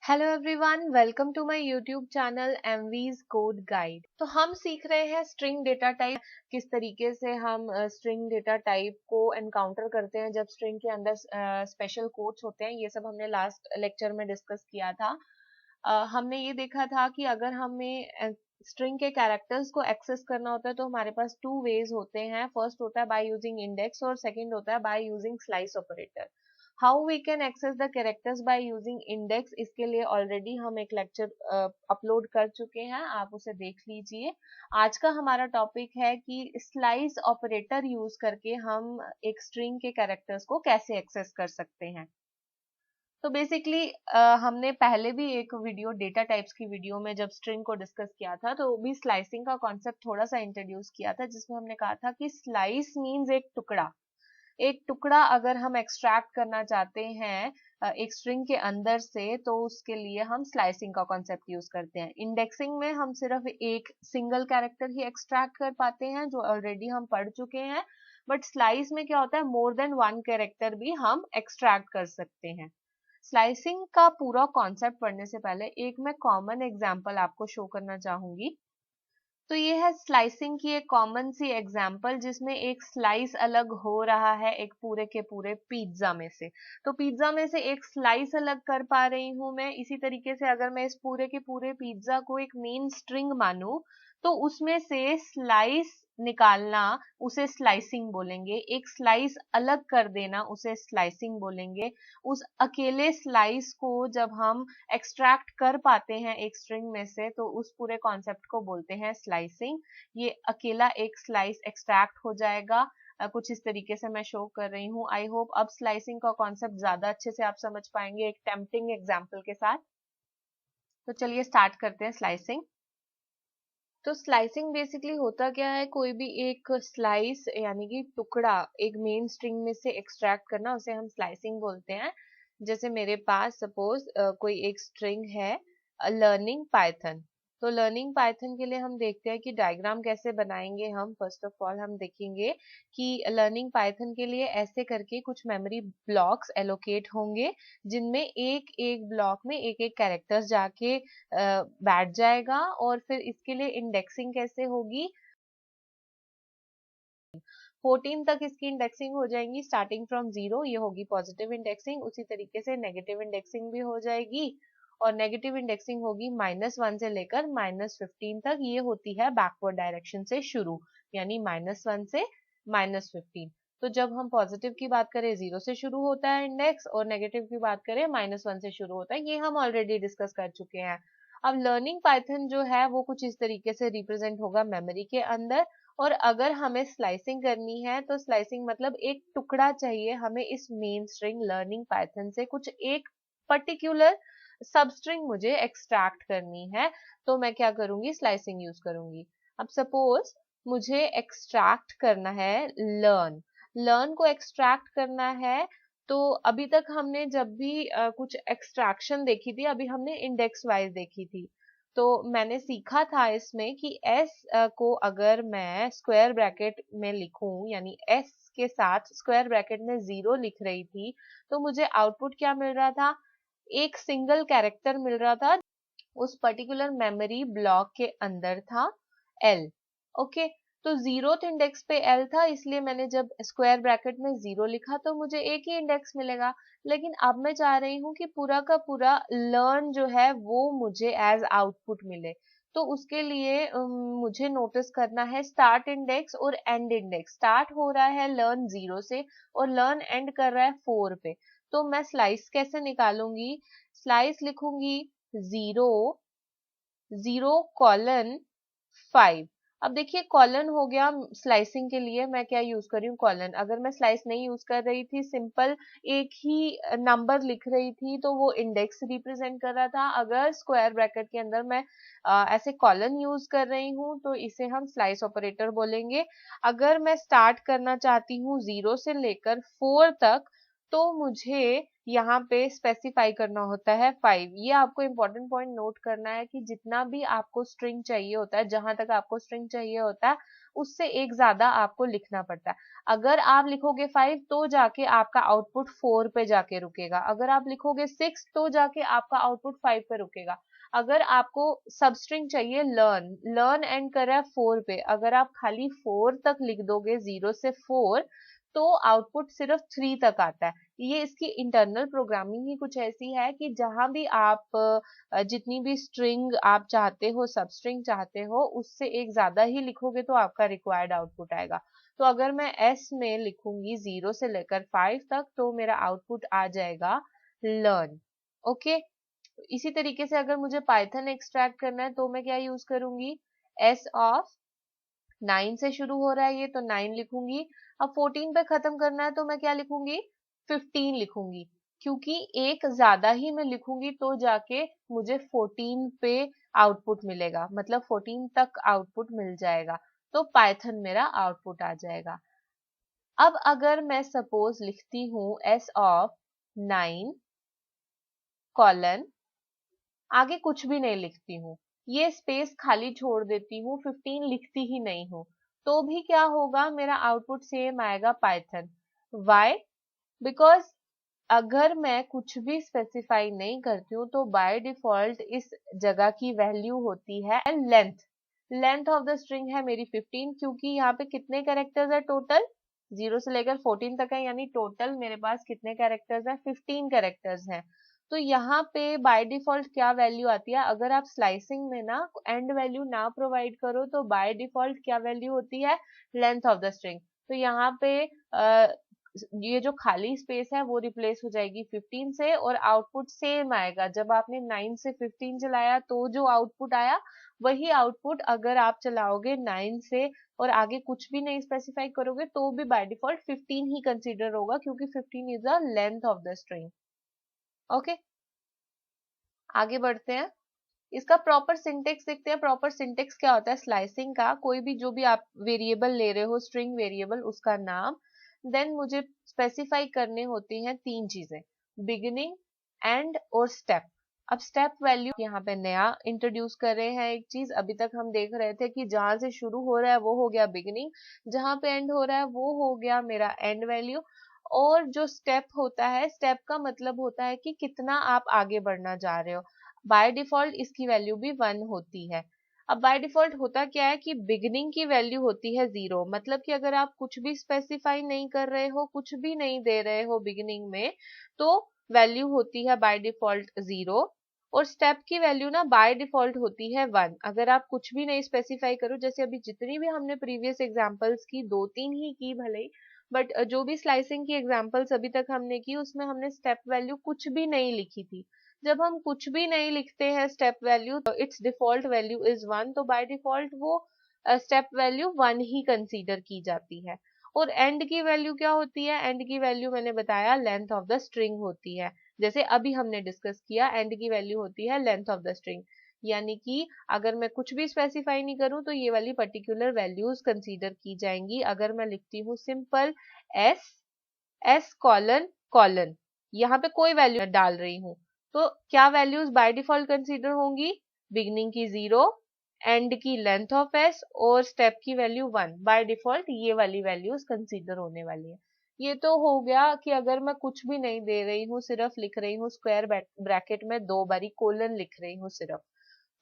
Hello everyone, welcome to my YouTube channel MV's code guide. तो हम सीख रहे हैं स्ट्रिंग डेटा टाइप, किस तरीके से हम स्ट्रिंग डेटा टाइप को एनकाउंटर करते हैं जब स्ट्रिंग के अंदर स्पेशल कोड्स होते हैं। ये सब हमने लास्ट लेक्चर में डिस्कस किया था। हमने ये देखा था कि अगर हमें स्ट्रिंग के कैरेक्टर्स को एक्सेस करना होता है तो हमारे पास टू वेज होते हैं। फर्स्ट होता है बाय यूजिंग इंडेक्स और सेकंड होता है by using slice operator. How we can access the characters by using index, इसके लिए ऑलरेडी हम एक लेक्चर अपलोड कर चुके हैं, आप उसे देख लीजिए। आज का हमारा टॉपिक है कि स्लाइस ऑपरेटर यूज करके हम एक स्ट्रिंग के कैरेक्टर्स को कैसे एक्सेस कर सकते हैं। तो बेसिकली हमने पहले भी एक वीडियो डेटा टाइप्स की वीडियो में जब स्ट्रिंग को डिस्कस किया था तो भी स्लाइसिंग का कॉन्सेप्ट थोड़ा सा इंट्रोड्यूस किया था, जिसमें हमने कहा था कि स्लाइस मींस एक टुकड़ा अगर हम एक्सट्रैक्ट करना चाहते हैं एक स्ट्रिंग के अंदर से, तो उसके लिए हम स्लाइसिंग का कॉन्सेप्ट यूज करते हैं। इंडेक्सिंग में हम सिर्फ एक सिंगल कैरेक्टर ही एक्सट्रैक्ट कर पाते हैं, जो ऑलरेडी हम पढ़ चुके हैं। बट स्लाइस में क्या होता है, मोर देन वन कैरेक्टर भी हम एक्सट्रैक्ट कर सकते हैं। स्लाइसिंग का पूरा कॉन्सेप्ट पढ़ने से पहले एक मैं कॉमन एग्जांपल आपको शो करना चाहूंगी। तो ये है स्लाइसिंग की एक कॉमन सी एग्जांपल, जिसमें एक स्लाइस अलग हो रहा है एक पूरे के पूरे पिज्जा में से। तो पिज्जा में से एक स्लाइस अलग कर पा रही हूं मैं। इसी तरीके से अगर मैं इस पूरे के पूरे पिज्जा को एक मेन स्ट्रिंग मानूं तो उसमें से स्लाइस निकालना उसे स्लाइसिंग बोलेंगे, एक स्लाइस अलग कर देना उसे स्लाइसिंग बोलेंगे। उस अकेले स्लाइस को जब हम एक्सट्रैक्ट कर पाते हैं एक स्ट्रिंग में से तो उस पूरे कॉन्सेप्ट को बोलते हैं स्लाइसिंग। ये अकेला एक स्लाइस एक्सट्रैक्ट हो जाएगा। कुछ इस तरीके से मैं शो कर रही हूँ। आई होप अब स्लाइसिंग का कॉन्सेप्ट ज्यादा अच्छे से आप समझ पाएंगे एक टेम्पटिंग एग्जाम्पल के साथ। तो चलिए स्टार्ट करते हैं स्लाइसिंग। तो स्लाइसिंग बेसिकली होता क्या है, कोई भी एक स्लाइस यानी कि टुकड़ा एक मेन स्ट्रिंग में से एक्सट्रैक्ट करना, उसे हम स्लाइसिंग बोलते हैं। जैसे मेरे पास सपोज कोई एक स्ट्रिंग है लर्निंग पाइथन। तो लर्निंग पाइथन के लिए हम देखते हैं कि डायग्राम कैसे बनाएंगे। हम फर्स्ट ऑफ ऑल हम देखेंगे कि लर्निंग पाइथन के लिए ऐसे करके कुछ मेमोरी ब्लॉक्स एलोकेट होंगे, जिनमें एक एक ब्लॉक में एक एक कैरेक्टर्स जाके बैठ जाएगा। और फिर इसके लिए इंडेक्सिंग कैसे होगी, 14 तक इसकी इंडेक्सिंग हो जाएंगी स्टार्टिंग फ्रॉम 0, ये होगी पॉजिटिव इंडेक्सिंग। उसी तरीके से नेगेटिव इंडेक्सिंग भी हो जाएगी, और नेगेटिव इंडेक्सिंग होगी -1 से लेकर -15 तक। ये होती है बैकवर्ड डायरेक्शन से शुरू, यानी -1 से -15। तो जब हम पॉजिटिव की बात करें 0 से शुरू होता है इंडेक्स, और नेगेटिव की बात करें -1 से शुरू होता है। ये हम ऑलरेडी डिस्कस कर चुके हैं। अब लर्निंग पाइथन जो है वो कुछ इस तरीके से रिप्रेजेंट होगा मेमोरी के अंदर। और अगर हमें स्लाइसिंग करनी है तो स्लाइसिंग मतलब एक टुकड़ा चाहिए हमें इस मेन स्ट्रिंग लर्निंग पाइथन से, कुछ एक पर्टिकुलर सब स्ट्रिंग मुझे एक्सट्रैक्ट करनी है। तो मैं क्या करूंगी, स्लाइसिंग यूज करूंगी। अब सपोज मुझे एक्सट्रैक्ट करना है लर्न, लर्न को एक्सट्रैक्ट करना है। तो अभी तक हमने जब भी कुछ एक्सट्रैक्शन देखी थी, अभी हमने इंडेक्स वाइज देखी थी। तो मैंने सीखा था इसमें कि s को अगर मैं स्क्वायर ब्रैकेट में लिखूं, यानी s के साथ स्क्वायर ब्रैकेट में 0 लिख रही थी, तो मुझे आउटपुट क्या मिल रहा था, एक सिंगल कैरेक्टर मिल रहा था, उस पर्टिकुलर मेमोरी ब्लॉक के अंदर था l। ओके, तो 0th इंडेक्स पे l था, इसलिए मैंने जब स्क्वायर ब्रैकेट में 0 लिखा तो मुझे एक ही इंडेक्स मिलेगा। लेकिन अब मैं चाह रही हूँ कि पूरा का पूरा लर्न जो है वो मुझे एज आउटपुट मिले। तो उसके लिए मुझे नोटिस करना है स्टार्ट इंडेक्स और एंड इंडेक्स। स्टार्ट हो रहा है लर्न 0 से और लर्न एंड कर रहा है 4 पे। तो मैं स्लाइस कैसे निकालूंगी, स्लाइस लिखूंगी 0 0:5। अब देखिए कॉलन हो गया स्लाइसिंग के लिए, मैं क्या यूज कर रही हूँ कॉलन। अगर मैं स्लाइस नहीं यूज कर रही थी, सिंपल एक ही नंबर लिख रही थी, तो वो इंडेक्स रिप्रेजेंट कर रहा था। अगर स्क्वायर ब्रैकेट के अंदर मैं ऐसे कॉलन यूज कर रही हूँ तो इसे हम स्लाइस ऑपरेटर बोलेंगे। अगर मैं स्टार्ट करना चाहती हूँ 0 से लेकर 4 तक, तो मुझे यहाँ पे स्पेसिफाई करना होता है 5। ये आपको इंपॉर्टेंट पॉइंट नोट करना है कि जितना भी आपको स्ट्रिंग चाहिए होता है, जहां तक आपको स्ट्रिंग चाहिए होता है, उससे एक ज्यादा आपको लिखना पड़ता है। अगर आप लिखोगे 5 तो जाके आपका आउटपुट 4 पे जाके रुकेगा, अगर आप लिखोगे 6 तो जाके आपका आउटपुट 5 पे रुकेगा। अगर आपको सब स्ट्रिंग चाहिए लर्न, लर्न एंड कर रहा है 4 पे, अगर आप खाली 4 तक लिख दोगे 0 से 4 तो आउटपुट सिर्फ 3 तक आता है। ये इसकी इंटरनल प्रोग्रामिंग ही कुछ ऐसी है कि जहां भी आप जितनी भी स्ट्रिंग आप चाहते हो, सब स्ट्रिंग चाहते हो, उससे एक ज्यादा ही लिखोगे तो आपका रिक्वायर्ड आउटपुट आएगा। तो अगर मैं एस में लिखूंगी 0 से लेकर 5 तक तो मेरा आउटपुट आ जाएगा लर्न। ओके, इसी तरीके से अगर मुझे पाइथन एक्सट्रैक्ट करना है तो मैं क्या यूज करूंगी, एस ऑफ 9 से शुरू हो रहा है ये तो 9 लिखूंगी। अब 14 पे खत्म करना है तो मैं क्या लिखूंगी, 15 लिखूंगी, क्योंकि एक ज्यादा ही मैं लिखूंगी तो जाके मुझे 14 पे आउटपुट मिलेगा, मतलब 14 तक आउटपुट मिल जाएगा, तो पाइथन मेरा आउटपुट आ जाएगा। अब अगर मैं सपोज लिखती हूँ एस ऑफ 9 कॉलन, आगे कुछ भी नहीं लिखती हूँ, ये स्पेस खाली छोड़ देती हूँ, 15 लिखती ही नहीं हूँ, तो भी क्या होगा, मेरा आउटपुट सेम आएगा पाइथन। वाई? बिकॉज अगर मैं कुछ भी स्पेसिफाई नहीं करती हूँ तो बाय डिफॉल्ट इस जगह की वैल्यू होती है length. Length of the string है मेरी 15, क्योंकि यहाँ पे कितने कैरेक्टर्स है टोटल, 0 से लेकर 14 तक है, यानी टोटल मेरे पास कितने कैरेक्टर्स है, 15 कैरेक्टर्स हैं। तो यहाँ पे बाय डिफॉल्ट क्या वैल्यू आती है, अगर आप स्लाइसिंग में ना एंड वैल्यू ना प्रोवाइड करो तो बाय डिफॉल्ट क्या वैल्यू होती है, लेंथ ऑफ द स्ट्रिंग। तो यहाँ पे ये जो खाली स्पेस है वो रिप्लेस हो जाएगी 15 से और आउटपुट सेम आएगा। जब आपने 9 से 15 चलाया तो जो आउटपुट आया वही आउटपुट अगर आप चलाओगे 9 से और आगे कुछ भी नहीं स्पेसिफाई करोगे तो भी बाय डिफॉल्ट 15 ही कंसीडर होगा, क्योंकि 15 is the length of the string. Okay, आगे बढ़ते हैं, इसका प्रॉपर सिंटेक्स देखते हैं। प्रॉपर सिंटेक्स क्या होता है स्लाइसिंग का, कोई भी जो भी आप वेरिएबल ले रहे हो, स्ट्रिंग वेरिएबल, उसका नाम, देन मुझे स्पेसिफाई करने होती हैं 3 चीजें, बिगिनिंग, एंड और स्टेप। अब स्टेप वैल्यू यहाँ पे नया इंट्रोड्यूस कर रहे हैं एक चीज, अभी तक हम देख रहे थे कि जहां से शुरू हो रहा है वो हो गया बिगिनिंग, जहां पे एंड हो रहा है वो हो गया मेरा एंड वैल्यू। और जो स्टेप होता है, स्टेप का मतलब होता है कि कितना आप आगे बढ़ना जा रहे हो। बाय डिफॉल्ट इसकी वैल्यू भी 1 होती है। अब बाय डिफॉल्ट होता क्या है कि बिगिनिंग की वैल्यू होती है 0, मतलब कि अगर आप कुछ भी स्पेसिफाई नहीं कर रहे हो, कुछ भी नहीं दे रहे हो बिगिनिंग में, तो वैल्यू होती है बाय डिफॉल्ट 0। और स्टेप की वैल्यू ना बाय डिफॉल्ट होती है 1, अगर आप कुछ भी नहीं स्पेसिफाई करो। जैसे अभी जितनी भी हमने प्रीवियस एग्जांपल्स की, 2-3 ही की भले ही, बट जो भी स्लाइसिंग की एग्जांपल्स अभी तक हमने की उसमें हमने स्टेप वैल्यू कुछ भी नहीं लिखी थी। जब हम कुछ भी नहीं लिखते हैं step value, it's default value is 1, तो बाय डिफॉल्ट वो स्टेप वैल्यू 1 ही कंसीडर की जाती है। और एंड की वैल्यू क्या होती है, एंड की वैल्यू मैंने बताया लेंथ ऑफ द स्ट्रिंग होती है, जैसे अभी हमने डिस्कस किया, एंड की वैल्यू होती है लेंथ ऑफ द स्ट्रिंग। यानी कि अगर मैं कुछ भी स्पेसिफाई नहीं करूं तो ये वाली पर्टिकुलर वैल्यूज कंसीडर की जाएंगी। अगर मैं लिखती हूँ simple S, S colon colon, यहाँ पे कोई वैल्यू डाल रही हूँ, तो क्या वैल्यूज बाय डिफॉल्ट कंसीडर होंगी, बिगनिंग की 0, एंड की लेंथ ऑफ एस और स्टेप की वैल्यू 1, बाय डिफॉल्ट ये वाली वैल्यूज कंसीडर होने वाली है। ये तो हो गया कि अगर मैं कुछ भी नहीं दे रही हूँ, सिर्फ लिख रही हूँ स्क्वायर ब्रैकेट में 2 बारी कोलन लिख रही हूँ सिर्फ,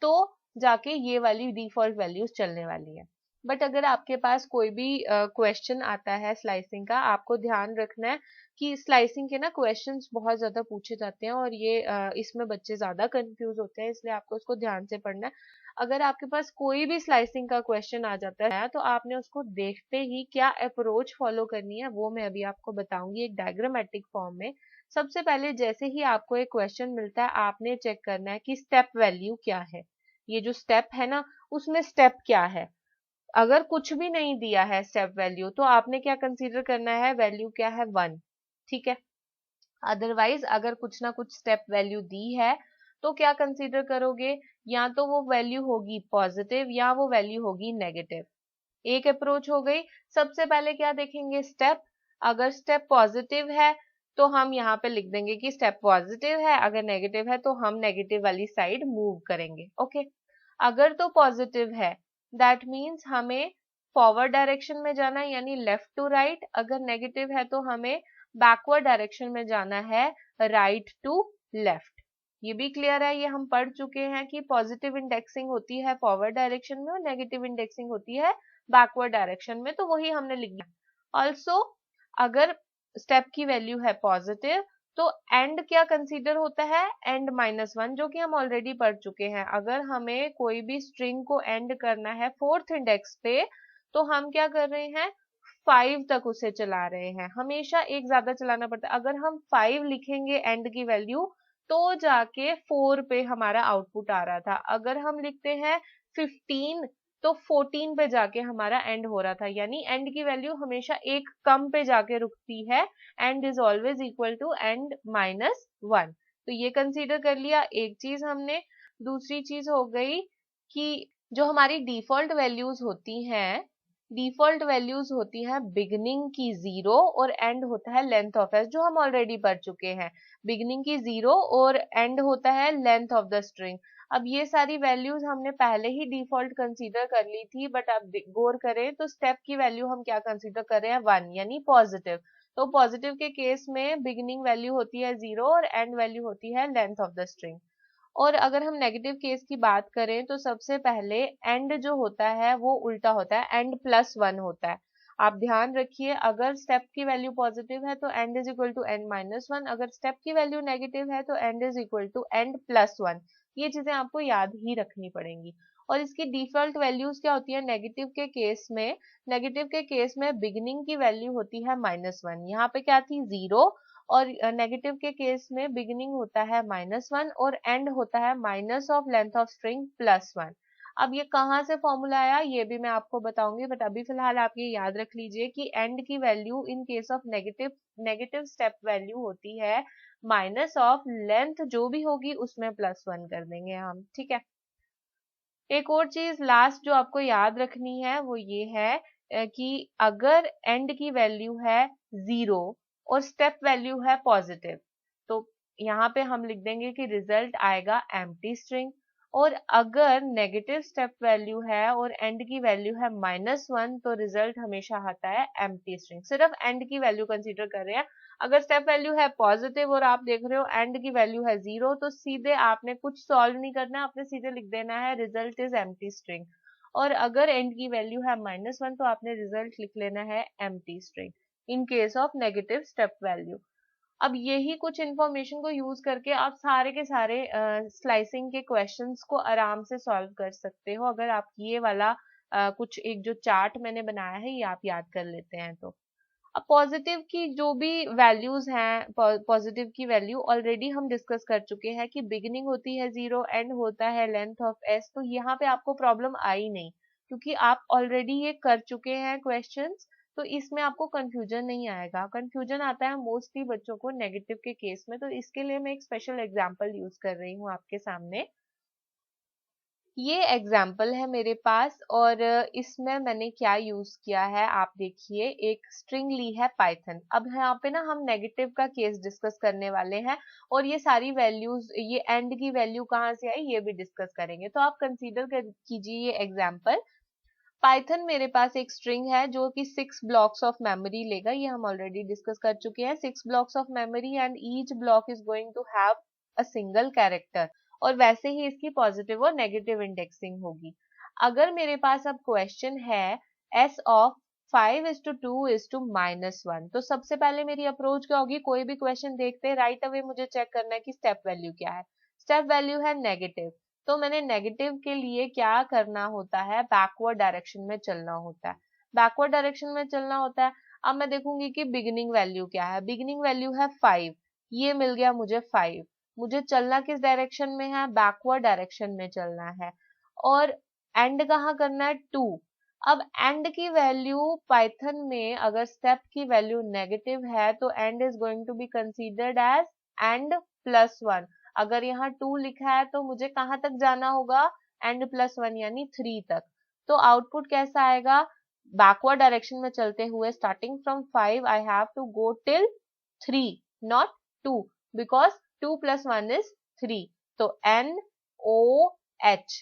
तो जाके ये वाली डिफॉल्ट वैल्यूज चलने वाली है। बट अगर आपके पास कोई भी क्वेश्चन आता है स्लाइसिंग का, आपको ध्यान रखना है कि स्लाइसिंग के ना क्वेश्चंस बहुत ज्यादा पूछे जाते हैं और ये इसमें बच्चे ज्यादा कंफ्यूज होते हैं, इसलिए आपको उसको ध्यान से पढ़ना है। अगर आपके पास कोई भी स्लाइसिंग का क्वेश्चन आ जाता है तो आपने उसको देखते ही क्या अप्रोच फॉलो करनी है वो मैं अभी आपको बताऊंगी एक डायग्रामेटिक फॉर्म में। सबसे पहले जैसे ही आपको एक क्वेश्चन मिलता है आपने चेक करना है कि स्टेप वैल्यू क्या है, ये जो स्टेप है ना उसमें स्टेप क्या है। अगर कुछ भी नहीं दिया है स्टेप वैल्यू तो आपने क्या कंसीडर करना है, वैल्यू क्या है 1, ठीक है। अदरवाइज अगर कुछ ना कुछ स्टेप वैल्यू दी है तो क्या कंसीडर करोगे, या तो वो वैल्यू होगी पॉजिटिव या वो वैल्यू होगी नेगेटिव। एक अप्रोच हो गई। सबसे पहले क्या देखेंगे, स्टेप, अगर स्टेप पॉजिटिव है तो हम यहाँ पे लिख देंगे कि स्टेप पॉजिटिव है, अगर नेगेटिव है तो हम नेगेटिव वाली साइड मूव करेंगे। ओके, अगर तो पॉजिटिव है दैट मीन्स हमें फॉरवर्ड डायरेक्शन में जाना है यानी लेफ्ट टू राइट, अगर नेगेटिव है तो हमें बैकवर्ड डायरेक्शन में जाना है राइट टू लेफ्ट। ये भी क्लियर है, ये हम पढ़ चुके हैं कि पॉजिटिव इंडेक्सिंग होती है फॉरवर्ड डायरेक्शन में और नेगेटिव इंडेक्सिंग होती है बैकवर्ड डायरेक्शन में, तो वही हमने लिख दिया। ऑल्सो अगर स्टेप की वैल्यू है पॉजिटिव तो एंड क्या कंसीडर होता है, एंड -1, जो कि हम ऑलरेडी पढ़ चुके हैं। अगर हमें कोई भी स्ट्रिंग को एंड करना है फोर्थ इंडेक्स पे तो हम क्या कर रहे हैं, 5 तक उसे चला रहे हैं, हमेशा एक ज्यादा चलाना पड़ता है। अगर हम 5 लिखेंगे एंड की वैल्यू तो जाके 4 पे हमारा आउटपुट आ रहा था, अगर हम लिखते हैं 15 तो 14 पे जाके हमारा एंड हो रहा था, यानी एंड की वैल्यू हमेशा एक कम पे जाके रुकती है, end is always equal to end -1। तो ये कंसीडर कर लिया एक चीज हमने। दूसरी चीज हो गई कि जो हमारी डिफॉल्ट वैल्यूज होती हैं, डिफॉल्ट वैल्यूज होती है बिगिनिंग की 0 और एंड होता है लेंथ ऑफ एस, जो हम ऑलरेडी पढ़ चुके हैं। बिगिनिंग की 0 और एंड होता है लेंथ ऑफ द स्ट्रिंग। अब ये सारी वैल्यूज हमने पहले ही डिफॉल्ट कंसीडर कर ली थी, बट अब गौर करें तो स्टेप की वैल्यू हम क्या कंसीडर कर रहे हैं, 1 यानी पॉजिटिव। तो पॉजिटिव के केस में बिगिनिंग वैल्यू होती है 0 और एंड वैल्यू होती है लेंथ ऑफ द स्ट्रिंग। और अगर हम नेगेटिव केस की बात करें तो सबसे पहले एंड जो होता है वो उल्टा होता है, एंड +1 होता है। आप ध्यान रखिए, अगर स्टेप की वैल्यू पॉजिटिव है तो end is equal to end -1, अगर स्टेप की वैल्यू नेगेटिव है तो end is equal to end +1। ये चीजें आपको याद ही रखनी पड़ेंगी। और इसकी डिफॉल्ट वैल्यूज क्या होती है नेगेटिव के केस में, नेगेटिव के केस में बिगिनिंग की वैल्यू होती है -1, यहाँ पे क्या थी 0, और नेगेटिव के केस में बिगिनिंग होता है -1 और एंड होता है minus of length of string +1। अब ये कहाँ से फॉर्मूला आया ये भी मैं आपको बताऊंगी, बट अभी फिलहाल आप ये याद रख लीजिए कि एंड की value in case of negative step value होती है माइनस ऑफ लेंथ जो भी होगी उसमें +1 कर देंगे हम, ठीक है। एक और चीज लास्ट जो आपको याद रखनी है वो ये है कि अगर एंड की वैल्यू है 0 और स्टेप वैल्यू है पॉजिटिव तो यहाँ पे हम लिख देंगे कि रिजल्ट आएगा एम्प्टी स्ट्रिंग। और अगर नेगेटिव स्टेप वैल्यू है और एंड की वैल्यू है -1 तो रिजल्ट हमेशा आता है एम्प्टी स्ट्रिंग। सिर्फ एंड की वैल्यू कंसीडर कर रहे हैं। अगर स्टेप वैल्यू है पॉजिटिव और आप देख रहे हो एंड की वैल्यू है 0 तो सीधे आपने कुछ सॉल्व नहीं करना, आपने सीधे लिख देना है रिजल्ट इज एम्प्टी स्ट्रिंग। और अगर एंड की वैल्यू है -1 तो आपने रिजल्ट लिख लेना है empty string in case of negative step value. अब यही कुछ इंफॉर्मेशन को यूज करके आप सारे के सारे स्लाइसिंग के क्वेश्चंस को आराम से सॉल्व कर सकते हो, अगर आप ये वाला कुछ एक जो चार्ट मैंने बनाया है ये आप याद कर लेते हैं तो। अब पॉजिटिव की जो भी वैल्यूज हैं, पॉजिटिव की वैल्यू ऑलरेडी हम डिस्कस कर चुके हैं कि बिगिनिंग होती है 0, एंड होता है लेंथ ऑफ एस, तो यहाँ पे आपको प्रॉब्लम आई नहीं क्योंकि आप ऑलरेडी ये कर चुके हैं क्वेश्चंस, तो इसमें आपको कंफ्यूजन नहीं आएगा। कंफ्यूजन आता है मोस्टली बच्चों को नेगेटिव के केस में, तो इसके लिए मैं एक स्पेशल एग्जांपल यूज कर रही हूँ आपके सामने। ये एग्जाम्पल है मेरे पास और इसमें मैंने क्या यूज किया है आप देखिए, एक स्ट्रिंग ली है पाइथन। अब यहाँ पे ना हम नेगेटिव का केस डिस्कस करने वाले हैं और ये सारी वैल्यूज, ये एंड की वैल्यू कहाँ से आई ये भी डिस्कस करेंगे। तो आप कंसीडर कीजिए ये एग्जाम्पल। पाइथन मेरे पास एक स्ट्रिंग है जो कि 6 ब्लॉक्स ऑफ मेमोरी लेगा, ये हम ऑलरेडी डिस्कस कर चुके हैं। 6 blocks of memory and each block is going to have a single character, और वैसे ही इसकी पॉजिटिव और नेगेटिव इंडेक्सिंग होगी। अगर मेरे पास अब क्वेश्चन है s ऑफ 5:2:-1, तो सबसे पहले मेरी अप्रोच क्या होगी, कोई भी क्वेश्चन देखते हैं राइट अवे मुझे चेक करना है कि स्टेप वैल्यू क्या है। स्टेप वैल्यू है नेगेटिव, तो मैंने नेगेटिव के लिए क्या करना होता है, बैकवर्ड डायरेक्शन में चलना होता है। बैकवर्ड डायरेक्शन में चलना होता है। अब मैं देखूंगी कि बिगिनिंग वैल्यू क्या है, बिगिनिंग वैल्यू है 5, ये मिल गया मुझे 5। मुझे चलना किस डायरेक्शन में है, बैकवर्ड डायरेक्शन में चलना है। और एंड कहाँ करना है, 2। अब एंड की वैल्यू पाइथन में अगर स्टेप की वैल्यू नेगेटिव है तो end is going to be considered as end +1। अगर यहाँ 2 लिखा है तो मुझे कहाँ तक जाना होगा, एंड +1 यानी 3 तक। तो आउटपुट कैसा आएगा, बैकवर्ड डायरेक्शन में चलते हुए starting from 5 I have to go till 3, not 2, because 2 + 1 is 3। तो NOH,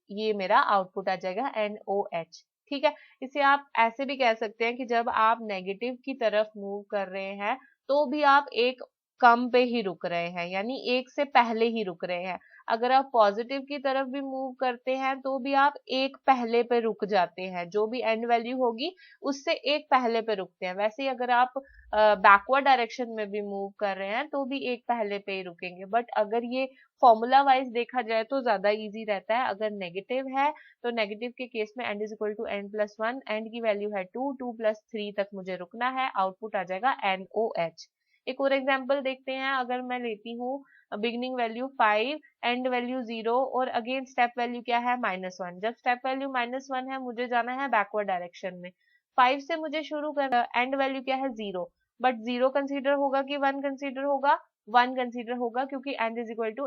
ये मेरा आउटपुट आ जाएगा NOH। ठीक है, इसे आप ऐसे भी कह सकते हैं कि जब आप नेगेटिव की तरफ मूव कर रहे हैं तो भी आप एक कम पे ही रुक रहे हैं, यानी एक से पहले ही रुक रहे हैं। अगर आप पॉजिटिव की तरफ भी मूव करते हैं तो भी आप एक पहले पे रुक जाते हैं, जो भी एंड वैल्यू होगी उससे एक पहले पे रुकते हैं। वैसे ही अगर आप बैकवर्ड डायरेक्शन में भी मूव कर रहे हैं तो भी एक पहले पे ही रुकेंगे। बट अगर ये फॉर्मूला वाइज देखा जाए तो ज्यादा इजी रहता है। अगर नेगेटिव है तो नेगेटिव के केस में n = n+1, एंड की वैल्यू है 2, 2 + 3 तक मुझे रुकना है, आउटपुट आ जाएगा NOH। एक और एग्जांपल देखते हैं। अगर मैं लेती हूँ बिगिनिंग वैल्यू 5, एंड वैल्यू 0 और अगेन स्टेप वैल्यू क्या है -1। जब स्टेप वैल्यू -1 है मुझे जाना है बैकवर्ड डायरेक्शन में। 5 से मुझे शुरू करना, एंड वैल्यू क्या है 0, बट 0 कंसीडर होगा कि 1 कंसीडर होगा, 1 कंसीडर होगा क्योंकि n =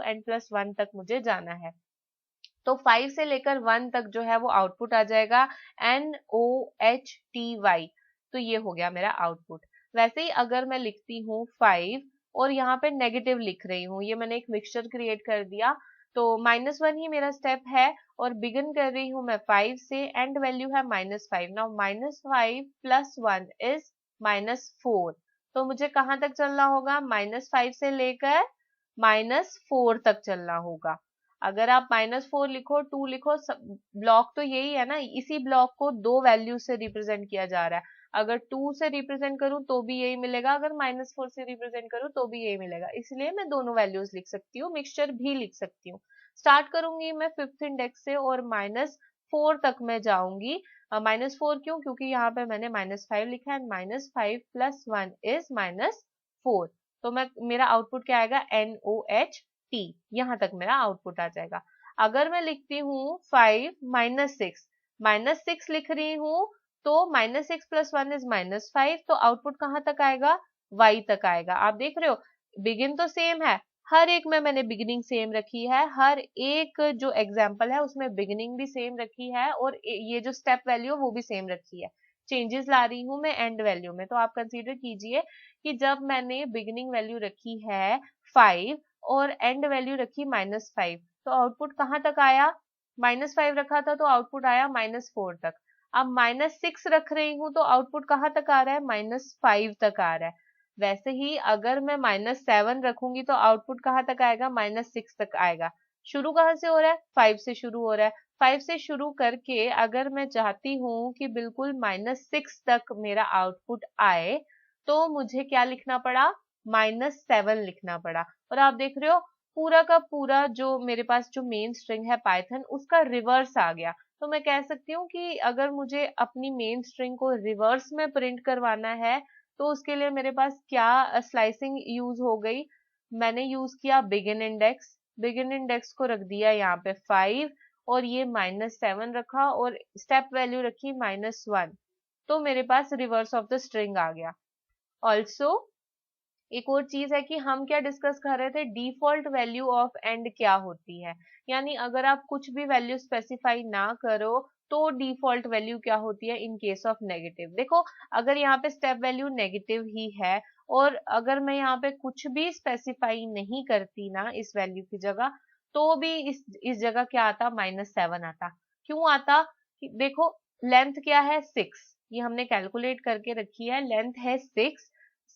n+1 तक मुझे जाना है। तो 5 से लेकर 1 तक जो है वो आउटपुट आ जाएगा NOHTY। तो ये हो गया मेरा आउटपुट। वैसे ही अगर मैं लिखती हूँ 5 और यहाँ पे नेगेटिव लिख रही हूँ, ये मैंने एक मिक्सचर क्रिएट कर दिया, तो -1 ही मेरा स्टेप है और बिगिन कर रही हूँ मैं 5 से, एंड वैल्यू है -5। Now -5 + 1 is -4। तो मुझे कहाँ तक चलना होगा? -5 से लेकर -4 तक चलना होगा। अगर आप -4 लिखो, 2 लिखो, ब्लॉक तो यही है ना, इसी ब्लॉक को दो वैल्यू से रिप्रेजेंट किया जा रहा है। अगर 2 से रिप्रेजेंट करूं तो भी यही मिलेगा, अगर -4 से रिप्रेजेंट करूं तो भी यही मिलेगा। इसलिए मैं दोनों वैल्यूज लिख सकती हूँ, मिक्सचर भी लिख सकती हूँ। स्टार्ट करूंगी मैं 5th इंडेक्स से और -4 तक मैं जाऊंगी। -4 क्यों? क्योंकि यहाँ पे मैंने -5 लिखा है, -5 + 1 इज -4। तो मेरा आउटपुट क्या आएगा? NOHT। यहाँ तक मेरा आउटपुट आ जाएगा। अगर मैं लिखती हूँ 5 -6 लिख रही हूँ तो -6 + 1 इज -5, तो आउटपुट कहाँ तक आएगा? Y तक आएगा। आप देख रहे हो बिगिन तो सेम है, हर एक में मैंने बिगिनिंग सेम रखी है, हर एक जो एग्जाम्पल है उसमें बिगिनिंग भी सेम रखी है और ये जो स्टेप वैल्यू वो भी सेम रखी है। चेंजेस ला रही हूँ मैं एंड वैल्यू में। तो आप कंसीडर कीजिए कि जब मैंने बिगिनिंग वैल्यू रखी है 5 और एंड वैल्यू रखी -5, तो आउटपुट कहाँ तक आया? -5 रखा था तो आउटपुट आया -4 तक। अब -6 रख रही हूँ तो आउटपुट कहाँ तक आ रहा है? -5 तक आ रहा है। वैसे ही अगर मैं -7 रखूंगी तो आउटपुट कहाँ तक आएगा? -6 तक आएगा। शुरू कहाँ से हो रहा है? 5 से शुरू हो रहा है। 5 से शुरू करके अगर मैं चाहती हूँ कि बिल्कुल -6 तक मेरा आउटपुट आए तो मुझे क्या लिखना पड़ा? -7 लिखना पड़ा। और आप देख रहे हो पूरा का पूरा जो मेरे पास जो मेन स्ट्रिंग है पाइथन उसका रिवर्स आ गया। तो मैं कह सकती हूँ कि अगर मुझे अपनी मेन स्ट्रिंग को रिवर्स में प्रिंट करवाना है तो उसके लिए मेरे पास क्या स्लाइसिंग यूज हो गई? मैंने यूज किया बिगिन इंडेक्स। बिगिन इंडेक्स को रख दिया यहाँ पे 5 और ये -7 रखा और स्टेप वैल्यू रखी -1। तो मेरे पास रिवर्स ऑफ द स्ट्रिंग आ गया। ऑल्सो एक और चीज है कि हम क्या डिस्कस कर रहे थे, डिफॉल्ट वैल्यू ऑफ एंड क्या होती है। यानी अगर आप कुछ भी वैल्यू स्पेसिफाई ना करो तो डिफॉल्ट वैल्यू क्या होती है इन केस ऑफ नेगेटिव। देखो अगर यहाँ पे स्टेप वैल्यू नेगेटिव ही है और अगर मैं यहाँ पे कुछ भी स्पेसिफाई नहीं करती ना इस वैल्यू की जगह, तो भी इस जगह क्या आता? -7 आता। क्यों आता? देखो लेंथ क्या है? 6, ये हमने कैलकुलेट करके रखी है, लेंथ है 6,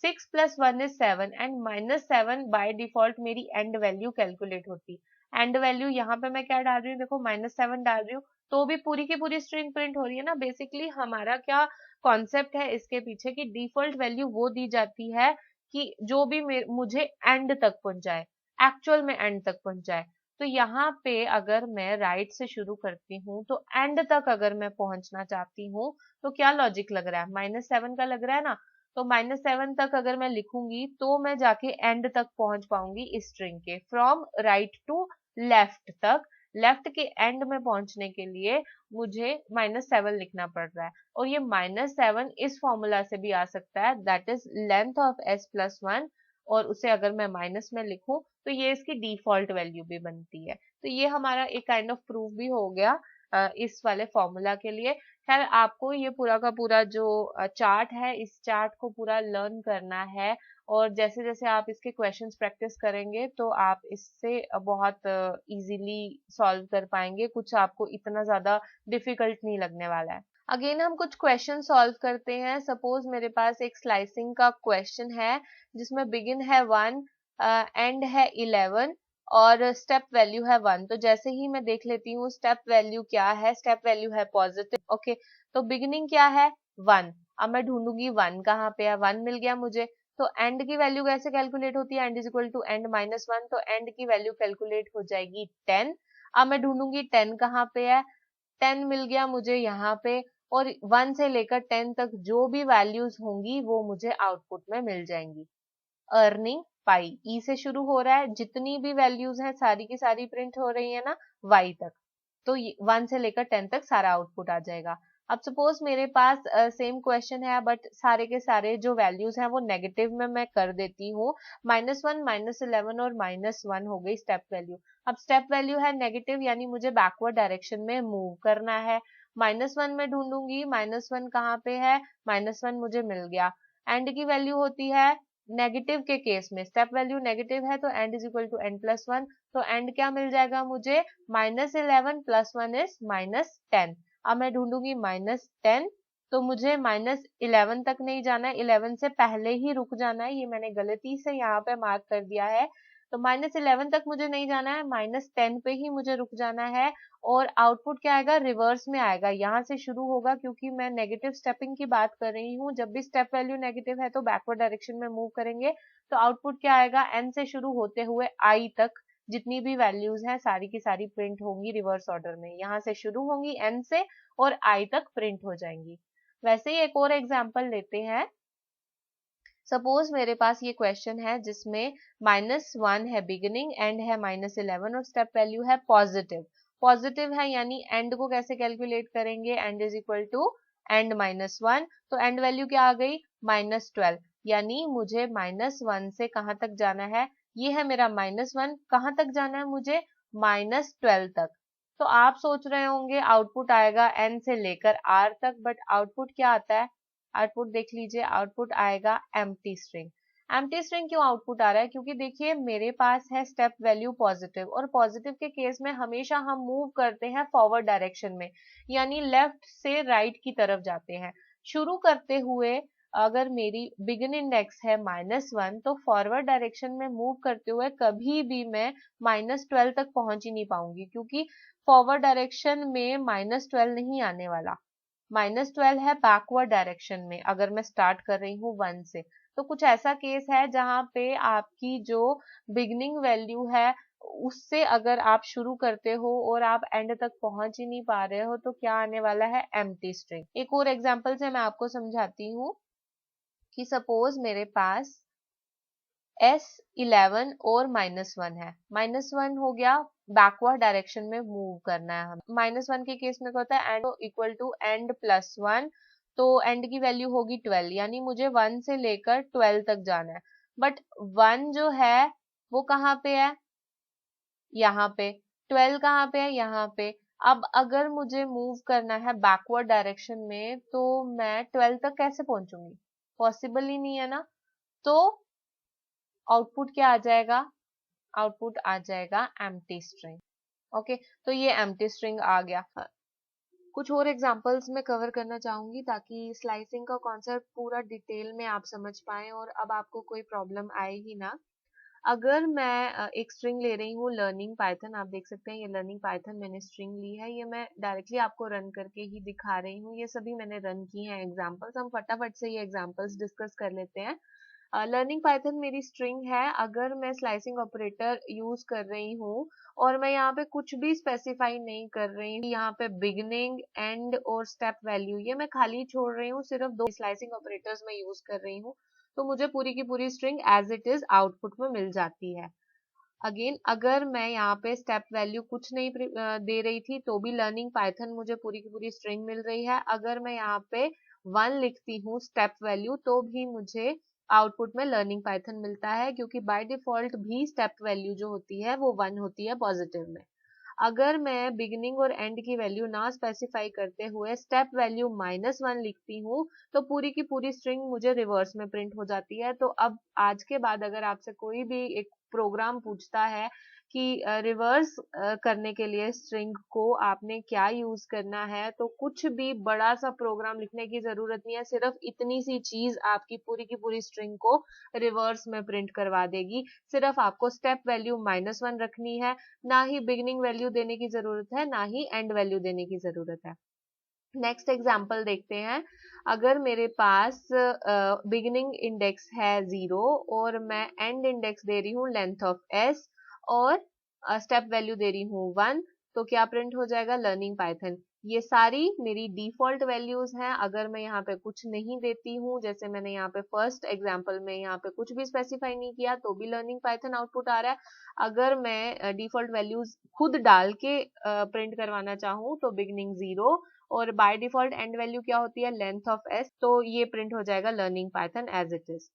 6 + 1 is 7 एंड -7 बाय डिफॉल्ट मेरी एंड वैल्यू कैलकुलेट होती। एंड वैल्यू यहाँ पे मैं क्या डाल रही हूँ? देखो -7 डाल रही हूँ तो भी पूरी की पूरी स्ट्रिंग प्रिंट हो रही है ना। बेसिकली हमारा क्या कॉन्सेप्ट है इसके पीछे की डिफॉल्ट वैल्यू वो दी जाती है कि जो भी मुझे एंड तक पहुंचाए, एक्चुअल में एंड तक पहुंचाए। तो यहाँ पे अगर मैं राइट से शुरू करती हूँ तो एंड तक अगर मैं पहुंचना चाहती हूँ तो क्या लॉजिक लग रहा है? -7 का लग रहा है ना। तो -7 तक अगर मैं लिखूंगी तो मैं जाके एंड तक पहुंच पाऊंगी इस स्ट्रिंग के, फ्रॉम राइट टू लेफ्ट तक। लेफ्ट के एंड में पहुंचने के लिए मुझे -7 लिखना पड़ रहा है और ये -7 इस फॉर्मूला से भी आ सकता है, that is length of s+1, और उसे अगर मैं माइनस में लिखूं तो ये इसकी डिफॉल्ट वैल्यू भी बनती है। तो ये हमारा एक काइंड ऑफ प्रूफ भी हो गया इस वाले फॉर्मूला के लिए। खैर आपको ये पूरा का पूरा जो चार्ट है, इस चार्ट को पूरा लर्न करना है, और जैसे जैसे आप इसके क्वेश्चंस प्रैक्टिस करेंगे तो आप इससे बहुत इजीली सॉल्व कर पाएंगे, कुछ आपको इतना ज्यादा डिफिकल्ट नहीं लगने वाला है। अगेन हम कुछ क्वेश्चन सॉल्व करते हैं। सपोज मेरे पास एक स्लाइसिंग का क्वेश्चन है जिसमें बिगिन है 1, एंड है 11 और स्टेप वैल्यू है 1। तो जैसे ही मैं देख लेती हूँ स्टेप वैल्यू क्या है, स्टेप वैल्यू है पॉजिटिव। ओके, तो बिगिनिंग क्या है 1। अब मैं ढूंढूंगी 1 कहाँ पे है, 1 मिल गया मुझे। तो एंड की वैल्यू कैसे कैलकुलेट होती है, end is equal to end minus 1, तो एंड की वैल्यू कैलकुलेट हो जाएगी 10। अब मैं ढूंढूंगी 10 कहाँ पे है, 10 मिल गया मुझे यहाँ पे, और 1 से लेकर 10 तक जो भी वैल्यूज होंगी वो मुझे आउटपुट में मिल जाएंगी। अर्निंग पाई, ई से शुरू हो रहा है, जितनी भी वैल्यूज हैं सारी की सारी प्रिंट हो रही है ना वाई तक, तो 1 से लेकर 10 तक सारा आउटपुट आ जाएगा। अब सपोज मेरे पास सेम क्वेश्चन है बट सारे के सारे जो वैल्यूज हैं वो नेगेटिव में मैं कर देती हूँ। -1, -11 और -1 हो गई स्टेप वैल्यू। अब स्टेप वैल्यू है नेगेटिव, यानी मुझे बैकवर्ड डायरेक्शन में मूव करना है। -1 में ढूंढूंगी, -1 कहाँ पे है, -1 मुझे मिल गया। एंड की वैल्यू होती है नेगेटिव के केस में, स्टेप वैल्यू नेगेटिव है तो end is equal to n plus 1, तो एंड क्या मिल जाएगा मुझे, -11 + 1 इज -10। अब मैं ढूंढूंगी -10, तो मुझे -11 तक नहीं जाना है, 11 से पहले ही रुक जाना है, ये मैंने गलती से यहाँ पे मार्क कर दिया है। तो -11 तक मुझे नहीं जाना है, -10 पे ही मुझे रुक जाना है। और आउटपुट क्या आएगा, रिवर्स में आएगा, यहाँ से शुरू होगा क्योंकि मैं नेगेटिव स्टेपिंग की बात कर रही हूँ। जब भी स्टेप वैल्यू नेगेटिव है तो बैकवर्ड डायरेक्शन में मूव करेंगे, तो आउटपुट क्या आएगा, एन से शुरू होते हुए आई तक जितनी भी वैल्यूज हैं सारी की सारी प्रिंट होंगी रिवर्स ऑर्डर में, यहाँ से शुरू होंगी एन से और आई तक प्रिंट हो जाएंगी। वैसे ही एक और एग्जाम्पल लेते हैं। सपोज मेरे पास ये क्वेश्चन है जिसमें -1 है बिगिनिंग, एंड है -11 और स्टेप वैल्यू है पॉजिटिव। पॉजिटिव है यानी एंड को कैसे कैलकुलेट करेंगे, end is equal to end -1, तो एंड वैल्यू क्या आ गई, -12, यानी मुझे -1 से कहाँ तक जाना है, ये है मेरा -1, कहाँ तक जाना है मुझे, -12 तक। तो आप सोच रहे होंगे आउटपुट आएगा n से लेकर r तक, बट आउटपुट क्या आता है, आउटपुट देख लीजिए, आउटपुट आएगा एम्प्टी स्ट्रिंग। एम्प्टी स्ट्रिंग क्यों आउटपुट आ रहा है, क्योंकि देखिए मेरे पास है स्टेप वैल्यू पॉजिटिव, और पॉजिटिव के केस में हमेशा हम मूव करते हैं फॉरवर्ड डायरेक्शन में, यानी लेफ्ट से राइट की तरफ जाते हैं। शुरू करते हुए अगर मेरी बिगिन इंडेक्स है -1, तो फॉरवर्ड डायरेक्शन में मूव करते हुए कभी भी मैं -12 तक पहुंच ही नहीं पाऊंगी, क्योंकि फॉरवर्ड डायरेक्शन में -12 नहीं आने वाला। -12 है बैकवर्ड डायरेक्शन में, अगर मैं स्टार्ट कर रही हूँ 1 से। तो कुछ ऐसा केस है जहां पे आपकी जो बिगनिंग वैल्यू है उससे अगर आप शुरू करते हो और आप एंड तक पहुंच ही नहीं पा रहे हो, तो क्या आने वाला है, एम्प्टी स्ट्रिंग। एक और एग्जांपल से मैं आपको समझाती हूँ कि सपोज मेरे पास S11 और -1 है। -1 हो गया, बैकवर्ड डायरेक्शन में मूव करना है हमें। -1 के केस में क्या होता है, end equal to end plus 1, तो एंड की वैल्यू होगी 12, यानी मुझे 1 से लेकर 12 तक जाना है। बट 1 जो है वो कहाँ पे है, यहाँ पे। 12 कहाँ पे है, यहाँ पे। अब अगर मुझे मूव करना है बैकवर्ड डायरेक्शन में, तो मैं 12 तक कैसे पहुंचूंगी, पॉसिबल ही नहीं है ना। तो आउटपुट क्या आ जाएगा, आउटपुट आ जाएगा एम्प्टी स्ट्रिंग। ओके, तो ये एम्प्टी स्ट्रिंग आ गया। कुछ और एग्जांपल्स मैं कवर करना चाहूंगी ताकि स्लाइसिंग का कॉन्सेप्ट पूरा डिटेल में आप समझ पाएं और अब आपको कोई प्रॉब्लम आए ही ना। अगर मैं एक स्ट्रिंग ले रही हूँ लर्निंग पाइथन, आप देख सकते हैं ये लर्निंग पाइथन मैंने स्ट्रिंग ली है, ये मैं डायरेक्टली आपको रन करके ही दिखा रही हूँ, ये सभी मैंने रन की हैं एग्जांपल्स। हम फटाफट से ये एग्जांपल्स डिस्कस कर लेते हैं। लर्निंग पाइथन मेरी स्ट्रिंग है। अगर मैं स्लाइसिंग ऑपरेटर यूज कर रही हूँ और मैं यहाँ पे कुछ भी स्पेसिफाई नहीं कर रही हूँ, यहाँ पे बिगनिंग, एंड और स्टेप वैल्यू ये मैं खाली छोड़ रही हूँ, सिर्फ 2 स्लाइसिंग ऑपरेटर्स मैं यूज कर रही हूँ, तो मुझे पूरी की पूरी string as it is output में मिल जाती है। अगेन अगर मैं यहाँ पे स्टेप वैल्यू कुछ नहीं दे रही थी तो भी लर्निंग पाइथन मुझे पूरी की पूरी स्ट्रिंग मिल रही है। अगर मैं यहाँ पे 1 लिखती हूँ स्टेप वैल्यू तो भी मुझे आउटपुट में लर्निंग पाइथन मिलता है, क्योंकि बाय डिफॉल्ट भी स्टेप वैल्यू जो होती है वो 1 होती है पॉजिटिव में। अगर मैं बिगिनिंग और एंड की वैल्यू ना स्पेसिफाई करते हुए स्टेप वैल्यू -1 लिखती हूँ तो पूरी की पूरी स्ट्रिंग मुझे रिवर्स में प्रिंट हो जाती है। तो अब आज के बाद अगर आपसे कोई भी एक प्रोग्राम पूछता है कि रिवर्स करने के लिए स्ट्रिंग को आपने क्या यूज करना है, तो कुछ भी बड़ा सा प्रोग्राम लिखने की जरूरत नहीं है, सिर्फ इतनी सी चीज आपकी पूरी की पूरी स्ट्रिंग को रिवर्स में प्रिंट करवा देगी। सिर्फ आपको स्टेप वैल्यू -1 रखनी है, ना ही बिगिनिंग वैल्यू देने की जरूरत है, ना ही एंड वैल्यू देने की जरूरत है। नेक्स्ट एग्जाम्पल देखते हैं। अगर मेरे पास बिगिनिंग इंडेक्स है 0 और मैं एंड इंडेक्स दे रही हूँ लेंथ ऑफ s और स्टेप वैल्यू दे रही हूँ 1, तो क्या प्रिंट हो जाएगा? Learning Python. ये सारी मेरी डिफॉल्ट वैल्यूज हैं। अगर मैं यहाँ पे कुछ नहीं देती हूँ, जैसे मैंने यहाँ पे फर्स्ट एग्जाम्पल में यहाँ पे कुछ भी स्पेसिफाई नहीं किया, तो भी लर्निंग पाइथन आउटपुट आ रहा है। अगर मैं डिफॉल्ट वैल्यूज खुद डाल के प्रिंट करवाना चाहूँ तो बिगिनिंग 0 और बाय डिफॉल्ट एंड वैल्यू क्या होती है? लेंथ ऑफ s, तो ये प्रिंट हो जाएगा learning Python as it is.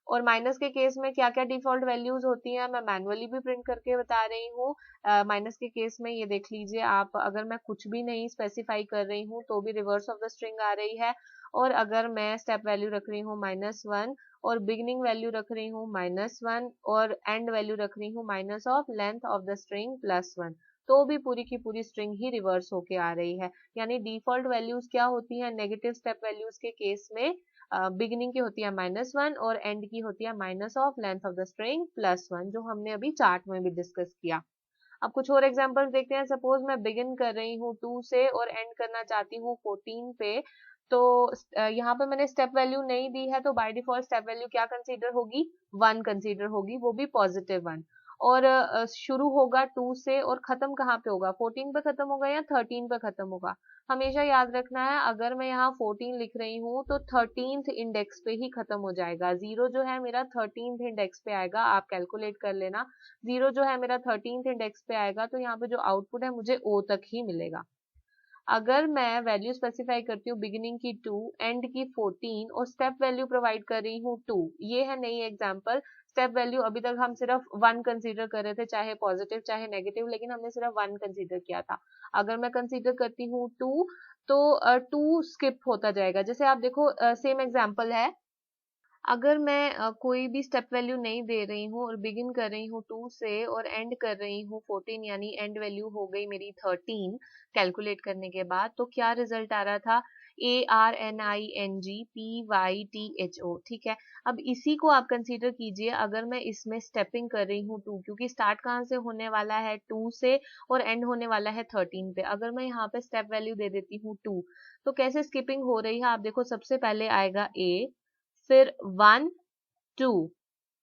और माइनस के केस में क्या क्या डिफॉल्ट वैल्यूज होती हैं मैं मैनुअली भी प्रिंट करके बता रही हूँ। माइनस के केस में ये देख लीजिए आप, अगर मैं कुछ भी नहीं स्पेसिफाई कर रही हूँ तो भी रिवर्स ऑफ द स्ट्रिंग आ रही है। और अगर मैं स्टेप वैल्यू रख रही हूँ -1 और बिगिनिंग वैल्यू रख रही हूँ -1 और एंड वैल्यू रख रही हूँ minus of length of the string +1, तो भी पूरी की पूरी स्ट्रिंग ही रिवर्स होके आ रही है। यानी डिफॉल्ट वैल्यूज क्या होती हैं नेगेटिव स्टेप वैल्यूज के केस में? बिगिनिंग की होती है -1 और एंड की होती है minus of length of the string +1, जो हमने अभी चार्ट में भी डिस्कस किया। अब कुछ और एग्जांपल्स देखते हैं। सपोज मैं बिगिन कर रही हूँ 2 से और एंड करना चाहती हूँ 14 पे, तो यहाँ पे मैंने स्टेप वैल्यू नहीं दी है, तो बाय डिफॉल्ट स्टेप वैल्यू क्या कंसीडर होगी? 1 कंसीडर होगी, वो भी पॉजिटिव 1। और शुरू होगा 2 से और खत्म कहाँ पे होगा? 14 पे खत्म होगा या 13 पे खत्म होगा? हमेशा याद रखना है, अगर मैं यहाँ 14 लिख रही हूँ तो 13th इंडेक्स पे ही खत्म हो जाएगा। 0 जो है मेरा 13th इंडेक्स पे आएगा, आप कैलकुलेट कर लेना। 0 जो है मेरा 13th इंडेक्स पे आएगा, तो यहाँ पे जो आउटपुट है मुझे O तक ही मिलेगा। अगर मैं वैल्यू स्पेसिफाई करती हूँ बिगिनिंग की 2, एंड की 14 और स्टेप वैल्यू प्रोवाइड कर रही हूँ 2, ये है नई एग्जांपल। स्टेप वैल्यू अभी तक हम सिर्फ 1 कंसीडर कर रहे थे, चाहे पॉजिटिव चाहे नेगेटिव, लेकिन हमने सिर्फ 1 कंसीडर किया था। अगर मैं कंसीडर करती हूँ 2, तो 2 स्किप होता जाएगा। जैसे आप देखो, सेम एग्जांपल है। अगर मैं कोई भी स्टेप वैल्यू नहीं दे रही हूँ और बिगिन कर रही हूँ 2 से और एंड कर रही हूँ 14, यानी एंड वैल्यू हो गई मेरी 13 कैलकुलेट करने के बाद, तो क्या रिजल्ट आ रहा था? ARNINGPYTHO। ठीक है, अब इसी को आप कंसीडर कीजिए। अगर मैं इसमें स्टेपिंग कर रही हूँ 2, क्योंकि स्टार्ट कहाँ से होने वाला है? 2 से और एंड होने वाला है 13 पे। अगर मैं यहाँ पे स्टेप वैल्यू दे देती हूँ 2, तो कैसे स्किपिंग हो रही है? आप देखो, सबसे पहले आएगा A, फिर 1 2,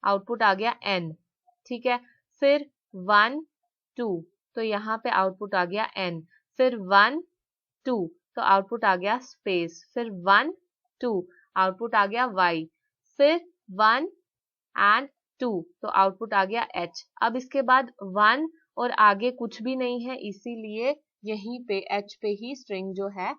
आउटपुट आ गया n। ठीक है, फिर 1 2, तो यहाँ पे आउटपुट आ गया n। फिर 1 2, तो आउटपुट आ गया स्पेस। फिर 1 2, आउटपुट आ गया y। फिर 1 एंड 2, तो आउटपुट आ गया h। अब इसके बाद 1 और आगे कुछ भी नहीं है, इसीलिए यहीं पे h पे ही स्ट्रिंग जो है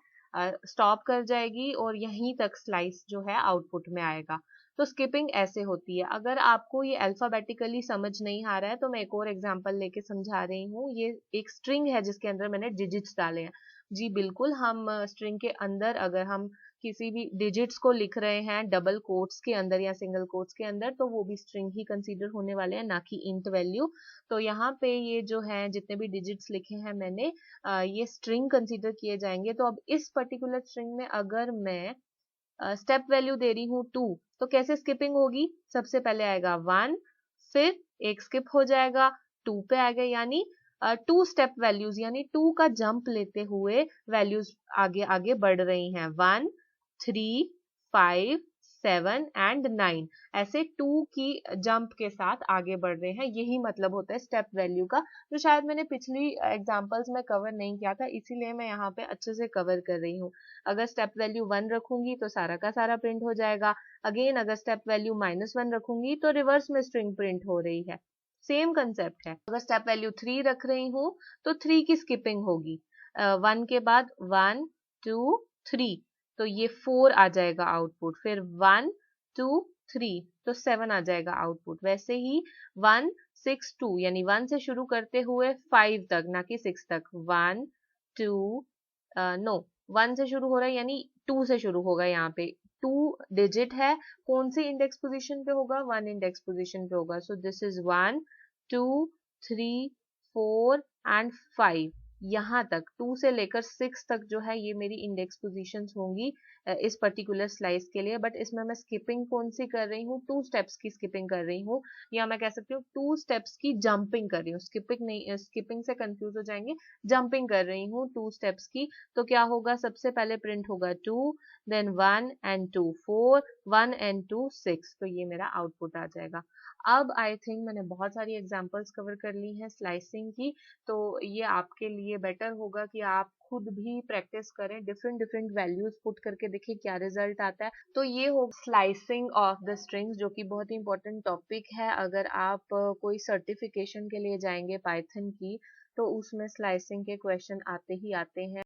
स्टॉप कर जाएगी और यहीं तक स्लाइस जो है आउटपुट में आएगा। तो स्किपिंग ऐसे होती है। अगर आपको ये अल्फाबेटिकली समझ नहीं आ रहा है तो मैं एक और एग्जांपल लेके समझा रही हूँ। ये एक स्ट्रिंग है जिसके अंदर मैंने डिजिट्स डाले हैं। जी बिल्कुल, हम स्ट्रिंग के अंदर अगर हम किसी भी डिजिट्स को लिख रहे हैं डबल कोट्स के अंदर या सिंगल कोट्स के अंदर, तो वो भी स्ट्रिंग ही कंसीडर होने वाले हैं, ना कि इंट वैल्यू। तो यहाँ पे ये जो है जितने भी डिजिट्स लिखे हैं मैंने, ये स्ट्रिंग कंसीडर किए जाएंगे। तो अब इस पर्टिकुलर स्ट्रिंग में अगर मैं स्टेप वैल्यू दे रही हूँ 2, तो कैसे स्किपिंग होगी? सबसे पहले आएगा 1, फिर एक स्किप हो जाएगा 2 पे आएगा, यानी 2 स्टेप वैल्यूज, यानी 2 का जंप लेते हुए वैल्यूज आगे आगे बढ़ रही हैं। 1 3 5 7 एंड 9, ऐसे 2 की जंप के साथ आगे बढ़ रहे हैं। यही मतलब होता है स्टेप वैल्यू का, जो शायद मैंने पिछली एग्जांपल्स में कवर नहीं किया था, इसीलिए मैं यहाँ पे अच्छे से कवर कर रही हूँ। अगर स्टेप वैल्यू 1 रखूंगी तो सारा का सारा प्रिंट हो जाएगा। अगेन अगर स्टेप वैल्यू -1 रखूंगी तो रिवर्स में स्ट्रिंग प्रिंट हो रही है। सेम कंसेप्ट है। अगर स्टेप वैल्यू 3 रख रही हूँ तो 3 की स्किपिंग होगी। 1 के बाद 1 2 3, तो ये 4 आ जाएगा आउटपुट। फिर 1 2 3, तो 7 आ जाएगा आउटपुट। वैसे ही 1 6 2 यानी 1 से शुरू करते हुए 5 तक, ना कि 6 तक। 1 2 नो 1 से शुरू हो रहा है यानी 2 से शुरू होगा यहाँ पे। 2 डिजिट है, कौन सी इंडेक्स पोजीशन पे होगा? 1 इंडेक्स पोजीशन पे होगा। So this is 1 2 3 4 and 5। यहाँ तक 2 से लेकर 6 तक जो है ये मेरी इंडेक्स पोजीशंस होंगी इस पर्टिकुलर स्लाइस के लिए। बट इसमें मैं स्किपिंग कौन सी कर रही हूँ? 2 स्टेप्स की स्किपिंग कर रही हूँ, या मैं कह सकती हूँ 2 स्टेप्स की जंपिंग कर रही हूँ। स्किपिंग नहीं, स्किपिंग से कंफ्यूज हो जाएंगे, जंपिंग कर रही हूँ 2 स्टेप्स की। तो क्या होगा? सबसे पहले प्रिंट होगा 2, देन 1 एंड 2 4, 1 एंड 2 6। तो ये मेरा आउटपुट आ जाएगा। अब आई थिंक मैंने बहुत सारी एग्जांपल्स कवर कर ली हैं स्लाइसिंग की, तो ये आपके लिए बेटर होगा कि आप खुद भी प्रैक्टिस करें, डिफरेंट डिफरेंट वैल्यूज पुट करके देखिए क्या रिजल्ट आता है। तो ये हो स्लाइसिंग ऑफ द स्ट्रिंग्स, जो कि बहुत ही इंपॉर्टेंट टॉपिक है। अगर आप कोई सर्टिफिकेशन के लिए जाएंगे पाइथन की, तो उसमें स्लाइसिंग के क्वेश्चन आते ही आते हैं।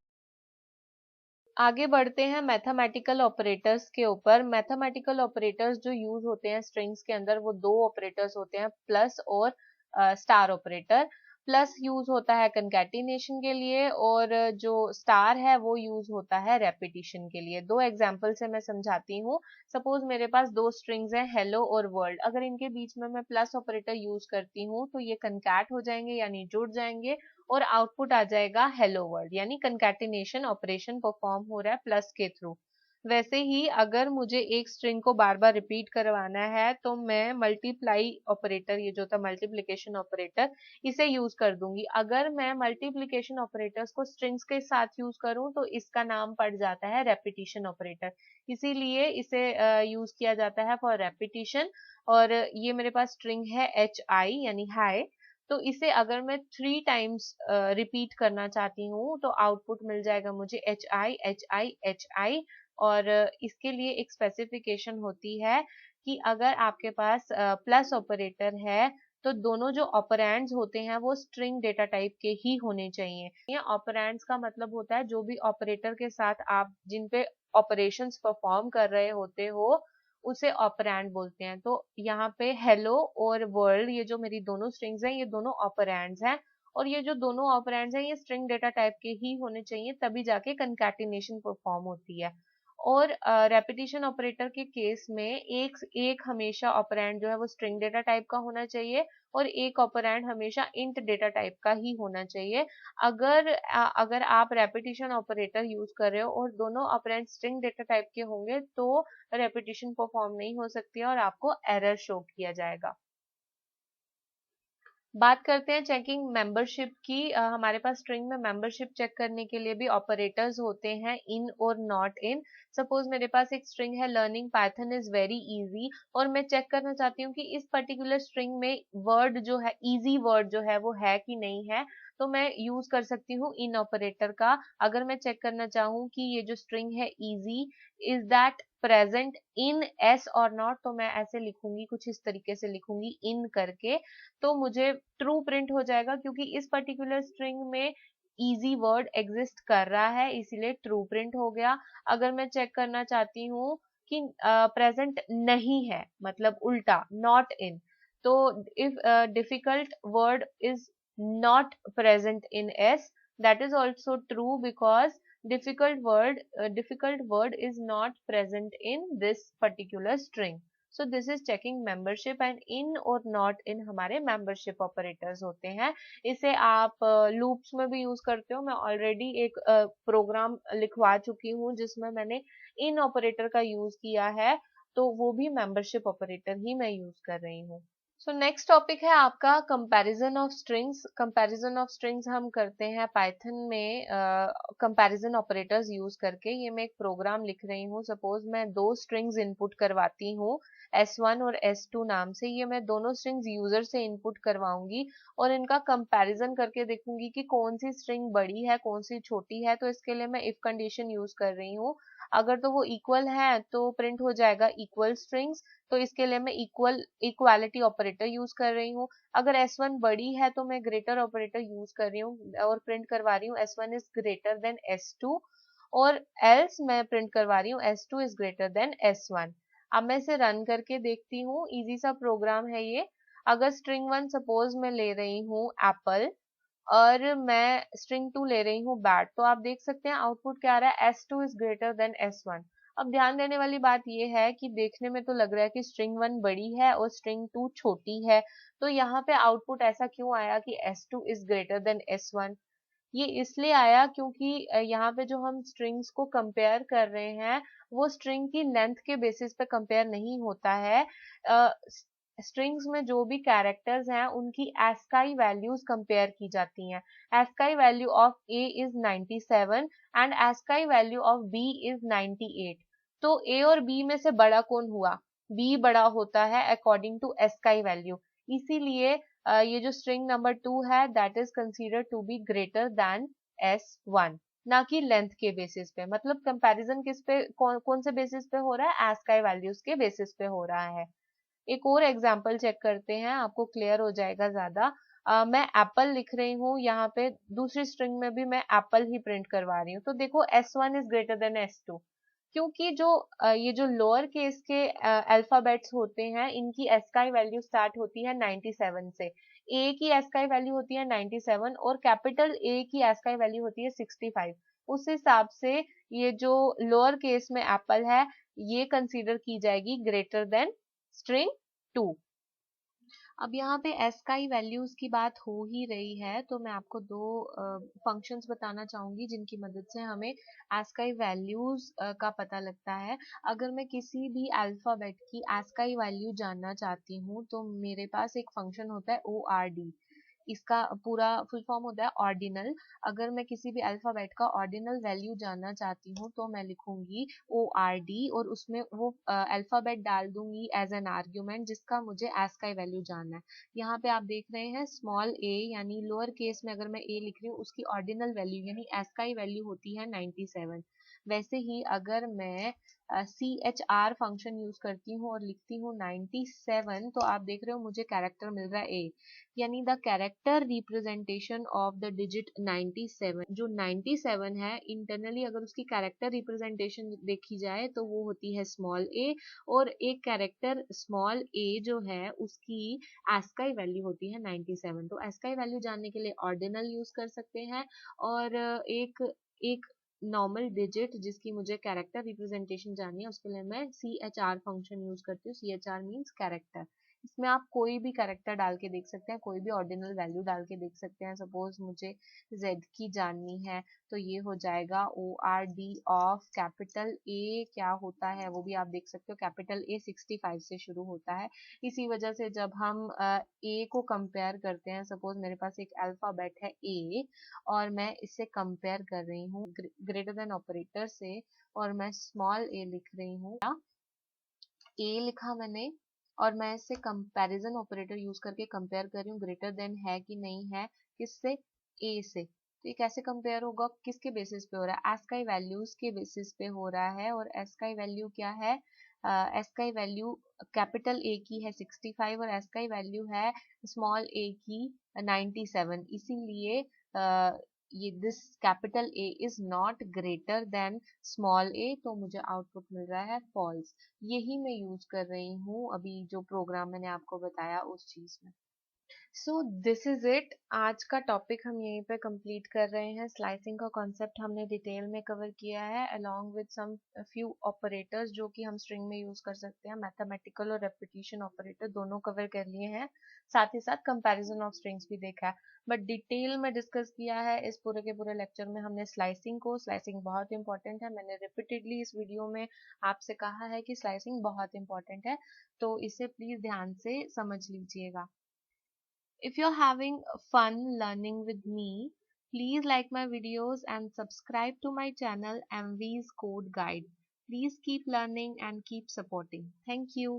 आगे बढ़ते हैं मैथमेटिकल ऑपरेटर्स के ऊपर। मैथमेटिकल ऑपरेटर्स जो यूज होते हैं स्ट्रिंग्स के अंदर, वो दो ऑपरेटर्स होते हैं, प्लस और स्टार ऑपरेटर। प्लस यूज होता है कंकैटिनेशन के लिए, और जो स्टार है वो यूज होता है रेपिटिशन के लिए। दो एग्जांपल से मैं समझाती हूँ। सपोज मेरे पास दो स्ट्रिंग्स हैं, हेलो और वर्ल्ड। अगर इनके बीच में मैं प्लस ऑपरेटर यूज करती हूँ तो ये कंकैट हो जाएंगे यानी जुड़ जाएंगे, और आउटपुट आ जाएगा हेलो वर्ल्ड, यानी कंकैटिनेशन ऑपरेशन परफॉर्म हो रहा है प्लस के थ्रू। वैसे ही अगर मुझे एक स्ट्रिंग को बार बार रिपीट करवाना है तो मैं मल्टीप्लाई ऑपरेटर, ये जो था मल्टीप्लिकेशन ऑपरेटर, इसे यूज कर दूंगी। अगर मैं मल्टीप्लिकेशन ऑपरेटर्स को स्ट्रिंग्स के साथ यूज करूं तो इसका नाम पड़ जाता है रेपिटिशन ऑपरेटर, इसीलिए इसे यूज किया जाता है फॉर रेपिटिशन। और ये मेरे पास स्ट्रिंग है HI यानी हाई, तो इसे अगर मैं 3 टाइम्स रिपीट करना चाहती हूँ तो आउटपुट मिल जाएगा मुझे HI HI HI। और इसके लिए एक स्पेसिफिकेशन होती है कि अगर आपके पास प्लस ऑपरेटर है तो दोनों जो ऑपरेंड्स होते हैं वो स्ट्रिंग डेटा टाइप के ही होने चाहिए। ये ऑपरेंड्स का मतलब होता है जो भी ऑपरेटर के साथ आप जिन पे ऑपरेशंस परफॉर्म कर रहे होते हो उसे ऑपरेंड बोलते हैं। तो यहाँ पे हेलो और वर्ल्ड, ये जो मेरी दोनों स्ट्रिंग्स हैं, ये दोनों ऑपरेंड्स हैं, और ये जो दोनों ऑपरेंड्स हैं ये स्ट्रिंग डेटा टाइप के ही होने चाहिए, तभी जाके कंकैटिनेशन परफॉर्म होती है। और रेपिटिशन ऑपरेटर के केस में एक एक हमेशा ऑपरेंड जो है वो स्ट्रिंग डेटा टाइप का होना चाहिए, और एक ऑपरेंड हमेशा इंट डेटा टाइप का ही होना चाहिए। अगर आप रेपिटिशन ऑपरेटर यूज कर रहे हो और दोनों ऑपरेंड स्ट्रिंग डेटा टाइप के होंगे तो रेपिटिशन परफॉर्म नहीं हो सकती है और आपको एरर शो किया जाएगा। बात करते हैं चेकिंग मेंबरशिप की। हमारे पास स्ट्रिंग में मेंबरशिप चेक करने के लिए भी ऑपरेटर्स होते हैं, इन और नॉट इन। सपोज मेरे पास एक स्ट्रिंग है learning Python is very easy, और मैं चेक करना चाहती हूँ कि इस पर्टिकुलर स्ट्रिंग में वर्ड जो है, इजी वर्ड जो है वो है कि नहीं है, तो मैं यूज कर सकती हूँ इन ऑपरेटर का। अगर मैं चेक करना चाहूँ कि ये जो स्ट्रिंग है easy, is that present in S और नॉट, तो मैं ऐसे लिखूंगी, कुछ इस तरीके से लिखूंगी इन करके, तो मुझे ट्रू प्रिंट हो जाएगा, क्योंकि इस पर्टिकुलर स्ट्रिंग में इजी वर्ड एग्जिस्ट कर रहा है, इसीलिए ट्रू प्रिंट हो गया। अगर मैं चेक करना चाहती हूँ कि प्रेजेंट नहीं है, मतलब उल्टा नॉट इन, तो if difficult word is not present in S, that is also true because difficult word is not present in this particular string. So this is checking membership, and in और not in हमारे membership operators होते हैं। इसे आप loops में भी use करते हो। मैं ऑलरेडी एक प्रोग्राम लिखवा चुकी हूँ जिसमें मैंने in ऑपरेटर का यूज किया है, तो वो भी membership ऑपरेटर ही मैं यूज कर रही हूँ। सो नेक्स्ट टॉपिक है आपका comparison of strings. Comparison of strings हम करते हैं पाइथन में कंपैरिजन ऑपरेटर्स यूज करके। ये मैं एक प्रोग्राम लिख रही हूँ। सपोज मैं दो स्ट्रिंग्स इनपुट करवाती हूँ S1 और S2 नाम से। ये मैं दोनों स्ट्रिंग्स यूजर से इनपुट करवाऊंगी और इनका कंपैरिजन करके देखूंगी कि कौन सी स्ट्रिंग बड़ी है, कौन सी छोटी है। तो इसके लिए मैं इफ कंडीशन यूज कर रही हूँ। अगर तो वो इक्वल है तो प्रिंट हो जाएगा इक्वल स्ट्रिंग्स, तो इसके लिए मैं इक्वालिटी ऑपरेटर यूज कर रही हूँ। अगर S1 बड़ी है तो मैं ग्रेटर ऑपरेटर यूज कर रही हूँ और प्रिंट करवा रही हूँ S1 is greater than S2, और एल्स मैं प्रिंट करवा रही हूँ S2 is greater than S1। अब मैं इसे रन करके देखती हूँ। इजी सा प्रोग्राम है ये। अगर स्ट्रिंग 1 सपोज मैं ले रही हूँ एप्पल और मैं स्ट्रिंग 2 ले रही हूँ बैट, तो आप देख सकते हैं आउटपुट क्या आ रहा है, S2 is greater than S1। अब ध्यान देने वाली बात ये है कि देखने में तो लग रहा है कि स्ट्रिंग 1 बड़ी है और स्ट्रिंग 2 छोटी है, तो यहाँ पे आउटपुट ऐसा क्यों आया कि S2 is greater than S1? ये इसलिए आया क्योंकि यहाँ पे जो हम स्ट्रिंग्स को कंपेयर कर रहे हैं वो स्ट्रिंग की लेंथ के बेसिस पे कंपेयर नहीं होता है। स्ट्रिंग्स में जो भी कैरेक्टर्स हैं उनकी ASCII वैल्यूज कंपेयर की जाती हैं। ASCII value of A is 97 and ASCII value of B is 98। तो A और B में से बड़ा कौन हुआ? B बड़ा होता है अकॉर्डिंग टू ASCII वैल्यू। इसीलिए ये जो स्ट्रिंग नंबर 2 है that is considered to be greater than S1, ना कि लेंथ के बेसिस पे। मतलब कंपैरिजन किस पे, कौन से बेसिस पे हो रहा है? ASCII वैल्यूज के बेसिस पे हो रहा है। एक और एग्जांपल चेक करते हैं, आपको क्लियर हो जाएगा ज्यादा। मैं एप्पल लिख रही हूँ, यहाँ पे दूसरी स्ट्रिंग में भी मैं एप्पल ही प्रिंट करवा रही हूँ, तो देखो S1 is greater than S2, क्योंकि जो ये जो लोअर केस के अल्फाबेट्स होते हैं इनकी ASCII वैल्यू स्टार्ट होती है 97 से। A की ASCII वैल्यू होती है 97 और कैपिटल A की ASCII वैल्यू होती है 65। उस हिसाब से ये जो लोअर केस में एप्पल है ये कंसीडर की जाएगी ग्रेटर देन स्ट्रिंग 2। अब यहाँ पे ASCII वैल्यूज की बात हो ही रही है तो मैं आपको दो फंक्शंस बताना चाहूंगी जिनकी मदद से हमें ASCII वैल्यूज का पता लगता है। अगर मैं किसी भी अल्फाबेट की ASCII वैल्यू जानना चाहती हूँ तो मेरे पास एक फंक्शन होता है ORD। इसका पूरा फुल फॉर्म होता है ऑर्डिनल। अगर मैं किसी भी अल्फाबेट का ऑर्डिनल वैल्यू जानना चाहती हूँ तो मैं लिखूंगी ORD और उसमें वो अल्फाबेट डाल दूंगी एज एन आर्ग्यूमेंट जिसका मुझे ASCII वैल्यू जानना है। यहाँ पे आप देख रहे हैं स्मॉल a यानी लोअर केस में अगर मैं a लिख रही हूँ उसकी ऑर्डिनल वैल्यू यानी ASCII वैल्यू होती है 97। वैसे ही अगर मैं CHR फंक्शन यूज करती हूँ और लिखती हूँ 97 तो आप देख रहे हो मुझे कैरेक्टर मिल रहा है a, यानी the character representation of the digit 97। जो 97 है इंटरनली अगर उसकी कैरेक्टर रिप्रेजेंटेशन देखी जाए तो वो होती है स्मॉल a, और एक कैरेक्टर स्मॉल a जो है उसकी ASCII वैल्यू होती है 97। तो ASCII वैल्यू जानने के लिए ऑर्डिनल यूज कर सकते हैं और एक एक नॉर्मल डिजिट जिसकी मुझे कैरेक्टर रिप्रेजेंटेशन जाननी है उसके लिए मैं CHR फंक्शन यूज करती हूँ। CHR means character. इसमें आप कोई भी कैरेक्टर डाल के देख सकते हैं, कोई भी ऑर्डिनल वैल्यू डाल के देख सकते हैं। सपोज मुझे Z की जाननी है तो ये हो जाएगा ORD ऑफ कैपिटल A, क्या होता है वो भी आप देख सकते हो, कैपिटल A 65 से शुरू होता है। इसी वजह से जब हम A को कंपेयर करते हैं, सपोज मेरे पास एक अल्फाबेट है A और मैं इससे कंपेयर कर रही हूँ ग्रेटर देन ऑपरेटर से और मैं स्मॉल a लिख रही हूँ, a लिखा मैंने और मैं इससे कंपैरिजन ऑपरेटर यूज करके कंपेयर कर रही हूँ ग्रेटर देन है कि नहीं है, किससे? a से। तो ये कैसे कंपेयर होगा, किसके बेसिस पे हो रहा है? ASCII वैल्यूज के बेसिस पे हो रहा है। और ASCII वैल्यू क्या है? ASCII वैल्यू कैपिटल A की है 65 और ASCII वैल्यू है स्मॉल a की 97। इसीलिए ये this capital A is not greater than small a, तो मुझे आउटपुट मिल रहा है फॉल्स। यही मैं यूज कर रही हूँ अभी जो प्रोग्राम मैंने आपको बताया उस चीज में। सो दिस इज इट, आज का टॉपिक हम यहीं पे कंप्लीट कर रहे हैं। स्लाइसिंग का कॉन्सेप्ट हमने डिटेल में कवर किया है along with some few operators जो कि हम स्ट्रिंग में यूज कर सकते हैं। मैथमेटिकल और रेपिटेशन ऑपरेटर दोनों कवर कर लिए हैं, साथ ही साथ कंपैरिजन ऑफ स्ट्रिंग्स भी देखा है। बट डिटेल में डिस्कस किया है इस पूरे के पूरे लेक्चर में हमने स्लाइसिंग को। स्लाइसिंग बहुत इंपॉर्टेंट है, मैंने रिपीटेडली इस वीडियो में आपसे कहा है कि स्लाइसिंग बहुत इंपॉर्टेंट है, तो इसे प्लीज ध्यान से समझ लीजिएगा। If you're having fun learning with me, please like my videos and subscribe to my channel MV's Code Guide. Please keep learning and keep supporting. Thank you.